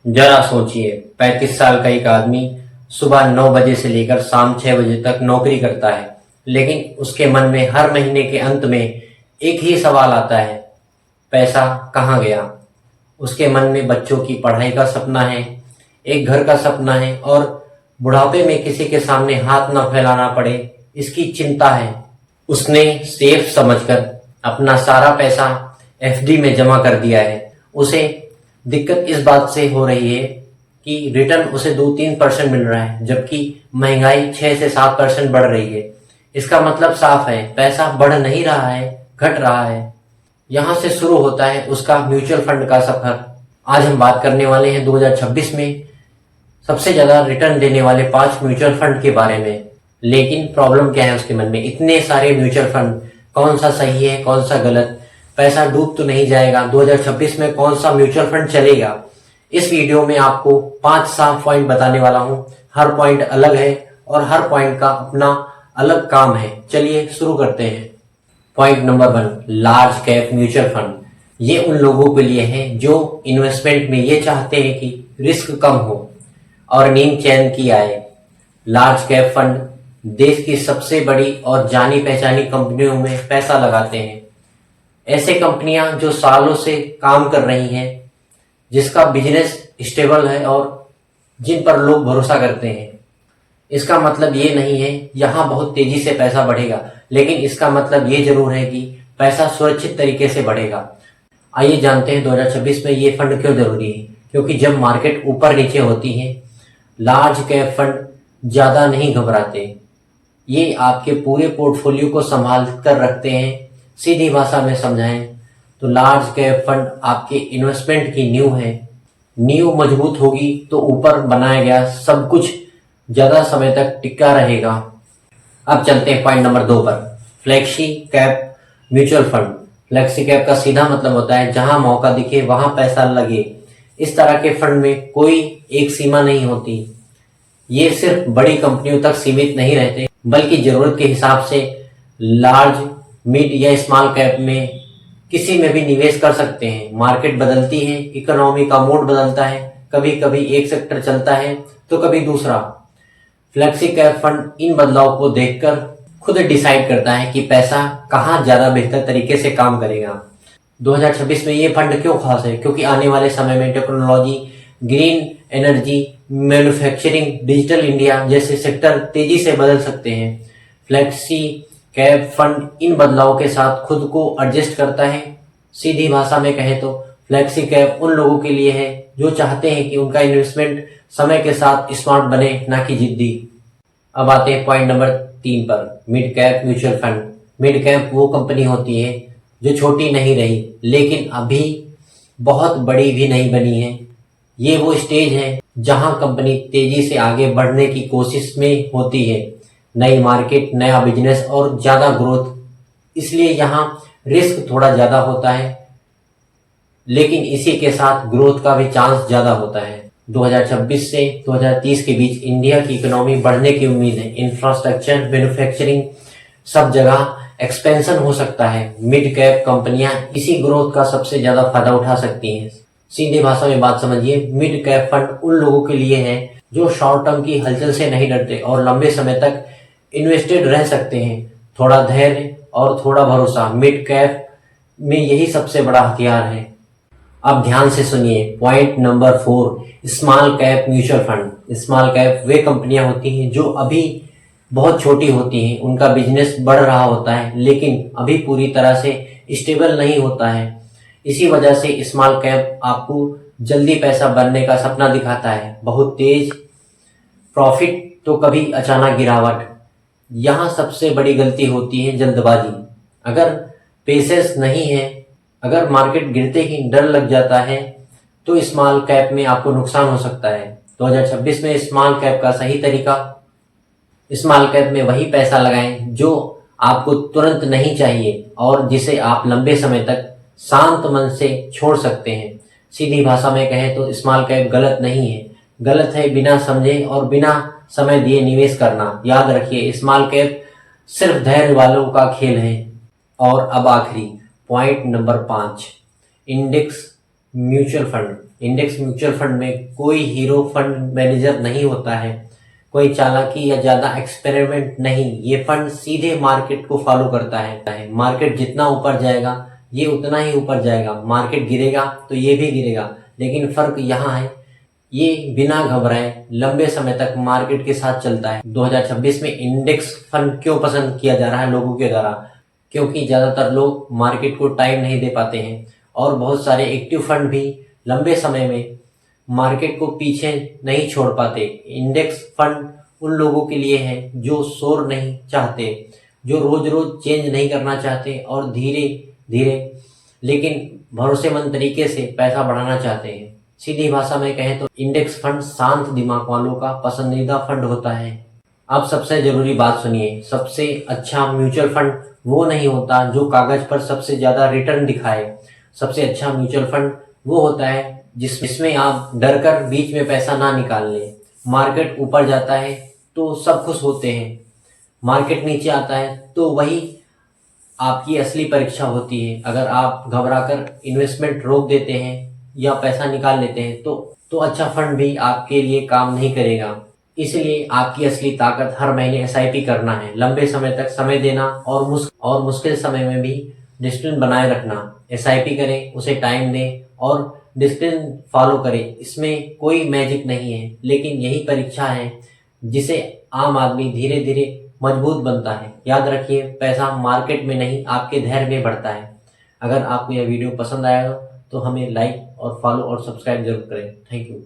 जरा सोचिए, 35 साल का एक आदमी सुबह 9 बजे से लेकर शाम 6 बजे तक नौकरी करता है, लेकिन उसके मन में हर महीने के अंत में एक ही सवाल आता है, पैसा कहाँ गया? उसके मन में बच्चों की पढ़ाई का सपना है, एक घर का सपना है और बुढ़ापे में किसी के सामने हाथ न फैलाना पड़े, इसकी चिंता है। उसने सेफ समझकर अपना सारा पैसा एफडी में जमा कर दिया है। उसे दिक्कत इस बात से हो रही है कि रिटर्न उसे 2-3% मिल रहा है, जबकि महंगाई 6 से 7% बढ़ रही है। इसका मतलब साफ है, पैसा बढ़ नहीं रहा है, घट रहा है। यहाँ से शुरू होता है उसका म्यूचुअल फंड का सफर। आज हम बात करने वाले हैं 2026 में सबसे ज्यादा रिटर्न देने वाले 5 म्यूचुअल फंड के बारे में। लेकिन प्रॉब्लम क्या है उसके मन में? इतने सारे म्यूचुअल फंड, कौन सा सही है, कौन सा गलत? पैसा डूब तो नहीं जाएगा? 2026 में कौन सा म्यूचुअल फंड चलेगा? इस वीडियो में आपको 5 साफ पॉइंट बताने वाला हूं। हर पॉइंट अलग है और हर पॉइंट का अपना अलग काम है। चलिए शुरू करते हैं। Point number 1, large cap mutual fund. ये उन लोगों के लिए है जो इन्वेस्टमेंट में ये चाहते हैं कि रिस्क कम हो और नींद चैन की आए। लार्ज कैप फंड देश की सबसे बड़ी और जानी पहचानी कंपनियों में पैसा लगाते हैं। ऐसे कंपनियां जो सालों से काम कर रही हैं, जिसका बिजनेस स्टेबल है और जिन पर लोग भरोसा करते हैं। इसका मतलब ये नहीं है यहाँ बहुत तेजी से पैसा बढ़ेगा, लेकिन इसका मतलब ये जरूर है कि पैसा सुरक्षित तरीके से बढ़ेगा। आइए जानते हैं 2026 में ये फंड क्यों जरूरी है। क्योंकि जब मार्केट ऊपर नीचे होती है, लार्ज कैप फंड ज्यादा नहीं घबराते। ये आपके पूरे पोर्टफोलियो को संभाल कर रखते हैं। सीधी भाषा में समझाएं तो लार्ज कैप फंड आपके इन्वेस्टमेंट की नींव है। नींव मजबूत होगी तो ऊपर बनाया गया सब कुछ ज्यादा समय तक टिका रहेगा। अब चलते हैं पॉइंट नंबर 2 पर, flexi cap mutual fund. Flexi cap का सीधा मतलब होता है जहां मौका दिखे वहां पैसा लगे। इस तरह के फंड में कोई एक सीमा नहीं होती। ये सिर्फ बड़ी कंपनियों तक सीमित नहीं रहते, बल्कि जरूरत के हिसाब से लार्ज, मिड या स्मॉल कैप में किसी में भी निवेश कर सकते हैं। मार्केट बदलती है, इकोनॉमी का मूड बदलता है, कभी कभी एक सेक्टर चलता है तो कभी दूसरा। फ्लेक्सी कैप फंड इन बदलाव को देखकर खुद डिसाइड करता है कि पैसा कहाँ ज्यादा बेहतर तरीके से काम करेगा। 2026 में ये फंड क्यों खास है? क्योंकि आने वाले समय में technology, green energy, manufacturing, digital India जैसे सेक्टर तेजी से बदल सकते हैं। फ्लेक्सी कैप फंड इन बदलावों के साथ खुद को एडजस्ट करता है। सीधी भाषा में कहें तो फ्लेक्सी कैप उन लोगों के लिए है जो चाहते हैं कि उनका इन्वेस्टमेंट समय के साथ स्मार्ट बने, ना कि जिद्दी। अब आते हैं पॉइंट नंबर 3 पर, mid cap mutual fund. Mid cap वो कंपनी होती है जो छोटी नहीं रही, लेकिन अभी बहुत बड़ी भी नहीं बनी है। ये वो स्टेज है जहां कंपनी तेजी से आगे बढ़ने की कोशिश में होती है। नई मार्केट, नया बिजनेस और ज्यादा ग्रोथ, इसलिए यहाँ रिस्क थोड़ा ज्यादा होता है, लेकिन इसी के साथ ग्रोथ का भी चांस ज्यादा होता है। 2026 से 2030 के बीच इंडिया की इकोनॉमी बढ़ने की उम्मीद है। इंफ्रास्ट्रक्चर, मैन्युफैक्चरिंग, सब जगह एक्सपेंशन हो सकता है। मिड कैप कंपनियां इसी ग्रोथ का सबसे ज्यादा फायदा उठा सकती हैं। सीधी भाषा में बात समझिए, मिड कैप फंड उन लोगों के लिए है जो शॉर्ट टर्म की हलचल से नहीं डरते और लंबे समय तक इन्वेस्टेड रह सकते हैं। थोड़ा धैर्य और थोड़ा भरोसा, मिड कैप में यही सबसे बड़ा हथियार है। अब ध्यान से सुनिए point number 4, small cap mutual fund. Small cap वे कंपनियां होती हैं जो अभी बहुत छोटी होती हैं, उनका बिजनेस बढ़ रहा होता है लेकिन अभी पूरी तरह से स्टेबल नहीं होता है। इसी वजह से स्मॉल कैप आपको जल्दी पैसा बनने का सपना दिखाता है, बहुत तेज प्रॉफिट तो कभी अचानक गिरावट। यहाँ सबसे बड़ी गलती होती है जल्दबाजी। अगर पेशेंस नहीं है, अगर मार्केट गिरते ही डर लग जाता है तो स्मॉल कैप में आपको नुकसान हो सकता है। 2026 में स्मॉल कैप का सही तरीका, स्मॉल कैप में वही पैसा लगाएं जो आपको तुरंत नहीं चाहिए और जिसे आप लंबे समय तक शांत मन से छोड़ सकते हैं। सीधी भाषा में कहें तो स्मॉल कैप गलत नहीं है, गलत है बिना समझे और बिना समय दिए निवेश करना। याद रखिए, स्मॉल कैप सिर्फ धैर्य वालों का खेल है। और अब आखिरी point number 5, index mutual fund. Index mutual fund में कोई हीरो फंड मैनेजर नहीं होता है, कोई चालाकी या ज्यादा एक्सपेरिमेंट नहीं। ये फंड सीधे मार्केट को फॉलो करता है। मार्केट जितना ऊपर जाएगा ये उतना ही ऊपर जाएगा, मार्केट गिरेगा तो ये भी गिरेगा। लेकिन फर्क यहाँ है, ये बिना घबराए लंबे समय तक मार्केट के साथ चलता है। 2026 में इंडेक्स फंड क्यों पसंद किया जा रहा है लोगों के द्वारा? क्योंकि ज्यादातर लोग मार्केट को टाइम नहीं दे पाते हैं और बहुत सारे एक्टिव फंड भी लंबे समय में मार्केट को पीछे नहीं छोड़ पाते। इंडेक्स फंड उन लोगों के लिए है जो शोर नहीं चाहते, जो रोज रोज चेंज नहीं करना चाहते और धीरे धीरे लेकिन भरोसेमंद तरीके से पैसा बढ़ाना चाहते हैं। सीधी भाषा में कहें तो इंडेक्स फंड शांत दिमाग वालों का पसंदीदा फंड होता है। अब सबसे जरूरी बात सुनिए, सबसे अच्छा म्यूचुअल फंड वो नहीं होता जो कागज पर सबसे ज्यादा रिटर्न दिखाए। सबसे अच्छा म्यूचुअल फंड वो होता है जिसमें आप डर कर बीच में पैसा ना निकाल लें। मार्केट ऊपर जाता है तो सब खुश होते हैं, मार्केट नीचे आता है तो वही आपकी असली परीक्षा होती है। अगर आप घबराकर इन्वेस्टमेंट रोक देते हैं या पैसा निकाल लेते हैं तो अच्छा फंड भी आपके लिए काम नहीं करेगा। इसलिए आपकी असली ताकत हर महीने एसआईपी करना है, लंबे समय तक समय देना और मुश्किल समय में भी डिसिप्लिन बनाए रखना। एसआईपी करें, उसे टाइम दें और डिसिप्लिन फॉलो करें। इसमें कोई मैजिक नहीं है, लेकिन यही परीक्षा है जिसे आम आदमी धीरे धीरे मजबूत बनता है। याद रखिए, पैसा मार्केट में नहीं आपके धैर्य में बढ़ता है। अगर आपको यह वीडियो पसंद आया हो तो हमें लाइक और फॉलो और सब्सक्राइब जरूर करें। Thank you.